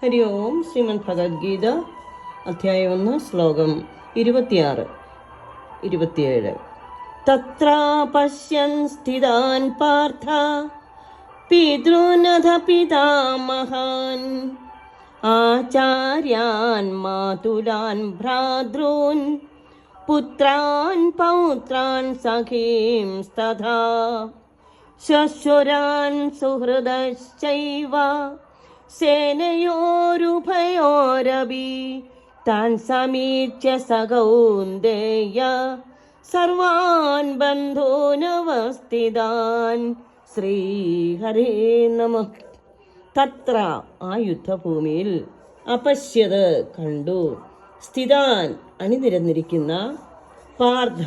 ഹരി ഓം. ശ്രീമദ് ഭഗവത്ഗീത അധ്യായം 1 ശ്ലോകം 26-27. തത്ര പശ്യൻ സ്ഥിതാൻ പാർത്ഥ പിതॄനഥ പിതാമഹാൻ ആചാര്യാൻ മാതുലാൻ ഭ്രാതॄൻ പുത്രാൻ പൗത്രാൻ സഖീംസ്തഥാ ശ്വശുരാൻ സുഹൃദശ്ചൈവ സേനയോരുഭയോരപി താൻ സമീക്ഷ്യ സകൗന്ദേയ സർവാൻ ബന്ധൂനവസ്ഥിതാൻ. ശ്രീഹരേ നമഃ. തത്ര ആ യുദ്ധഭൂമിയിൽ അപശ്യത് കണ്ടു, സ്ഥിതാൻ അണിനിരന്നിരിക്കുന്ന, പാർത്ഥ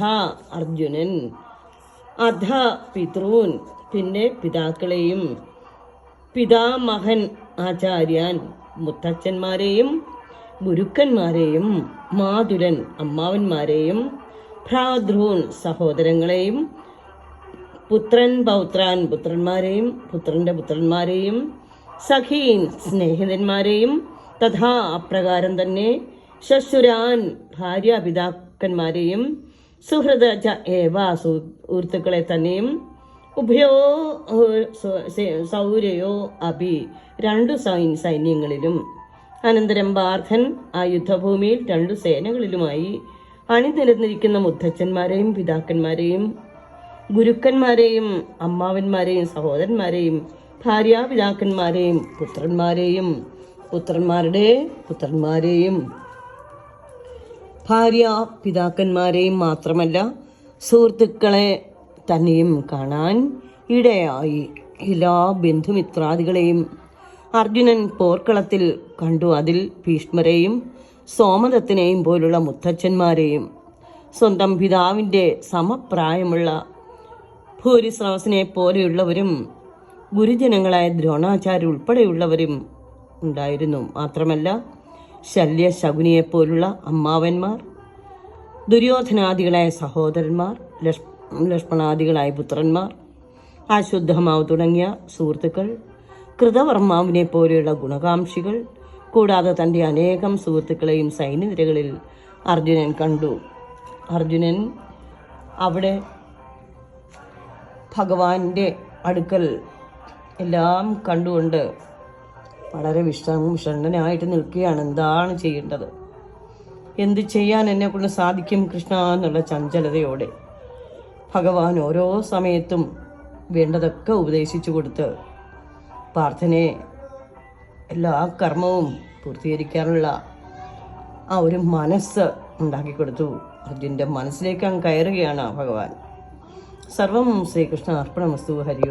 അർജുനൻ, അധ പിതൃൻ പിന്നെ പിതാക്കളെയും, പിതാമഹൻ ആചാര്യൻ മുത്തച്ഛന്മാരെയും, ഗുരുക്കന്മാരെയും, മാതുലൻ അമ്മാവന്മാരെയും, ഭ്രാതൃൻ സഹോദരങ്ങളെയും, പുത്രൻ പൗത്രാൻ പുത്രന്മാരെയും, പുത്രന്റെ പുത്രന്മാരെയും, സഖീൻ സ്നേഹിതന്മാരെയും, തഥാ അപ്രകാരം തന്നെ ശശുരാൻ ഭാര്യാപിതാക്കന്മാരെയും, സുഹൃദ ഏവ സുഹൃത്തുക്കളെ തന്നെയും, ഉഭയോ സൗരയോ അഭി രണ്ടു സൈന്യങ്ങളിലും. അനന്തരം പാർത്ഥൻ ആ യുദ്ധഭൂമിയിൽ രണ്ടു സേനകളിലുമായി അണിനിരന്നിരിക്കുന്ന മുത്തച്ഛന്മാരെയും പിതാക്കന്മാരെയും ഗുരുക്കന്മാരെയും അമ്മാവന്മാരെയും സഹോദരന്മാരെയും ഭാര്യാപിതാക്കന്മാരെയും പുത്രന്മാരെയും പുത്രന്മാരുടെ പുത്രന്മാരെയും ഭാര്യാപിതാക്കന്മാരെയും മാത്രമല്ല സുഹൃത്തുക്കളെ തന്നെയും കാണാൻ ഇടയായി. എല്ലാ ബന്ധുമിത്രാദികളെയും അർജുനൻ പോർക്കളത്തിൽ കണ്ടു. അതിൽ ഭീഷ്മരെയും സോമദത്തിനെയും പോലുള്ള മുത്തച്ഛന്മാരെയും, സ്വന്തം പിതാവിൻ്റെ സമപ്രായമുള്ള ഭൂരിശ്രവസിനെ പോലെയുള്ളവരും, ഗുരുജനങ്ങളായ ദ്രോണാചാര്യ ഉൾപ്പെടെയുള്ളവരും ഉണ്ടായിരുന്നു. മാത്രമല്ല ശല്യ ശകുനിയെപ്പോലുള്ള അമ്മാവന്മാർ, ദുര്യോധനാദികളായ സഹോദരന്മാർ, ലക്ഷ്മണാദികളായ പുത്രന്മാർ, അശുദ്ധമാവ് തുടങ്ങിയ സുഹൃത്തുക്കൾ, കൃതവർമാവിനെ പോലെയുള്ള ഗുണകാംക്ഷികൾ, കൂടാതെ തൻ്റെ അനേകം സുഹൃത്തുക്കളെയും സൈന്യനിരകളിൽ അർജുനൻ കണ്ടു. അർജുനൻ അവിടെ ഭഗവാന്റെ അടുക്കൽ എല്ലാം കണ്ടുകൊണ്ട് വളരെ വിഷണ്ണനായിട്ട് നിൽക്കുകയാണ്. എന്താണ് ചെയ്യേണ്ടത്, എന്ത് ചെയ്യാൻ എന്നെക്കൊണ്ട് സാധിക്കും കൃഷ്ണ എന്നുള്ള ചഞ്ചലതയോടെ ഭഗവാൻ ഓരോ സമയത്തും വേണ്ടതൊക്കെ ഉപദേശിച്ചു കൊടുത്ത് പാർത്ഥനെ എല്ലാ കർമ്മവും പൂർത്തീകരിക്കാനുള്ള ആ ഒരു മനസ്സ് ഉണ്ടാക്കി കൊടുത്തു. അർജുൻ്റെ മനസ്സിലേക്ക് അങ്ങ് കയറുകയാണ് ഭഗവാൻ. സർവം ശ്രീകൃഷ്ണ അർപ്പണമസ്തു. ഹരി ഓം.